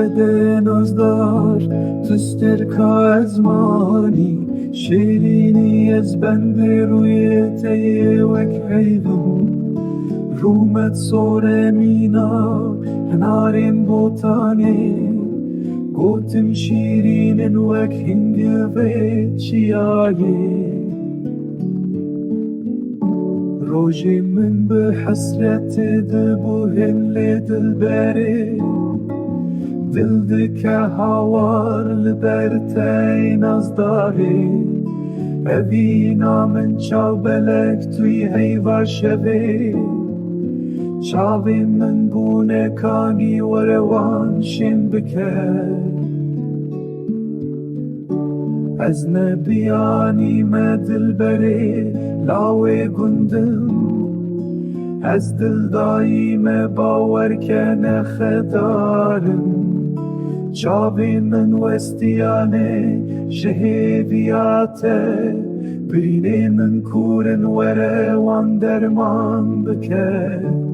بده نازدار تستر که از مانی شیرینی از بند روی تیه وک پیدون رومت سور مینا هنارین بوتانه گوتم شیرین وک هندی و چیایه روجي من بحسرت دبوهن لدل باري دل دكا هوار لبرتين أصداري أبينا من شاو بلك توي هيفا شبي شاوي من بونه كاني وروان شن بكر از نبیانی ما دل بری لاوی گندم از دل دایی ما باور کنه خدارم چاوی من وستیانه شهیدیاته برینه من کورن وره وان درمان بکر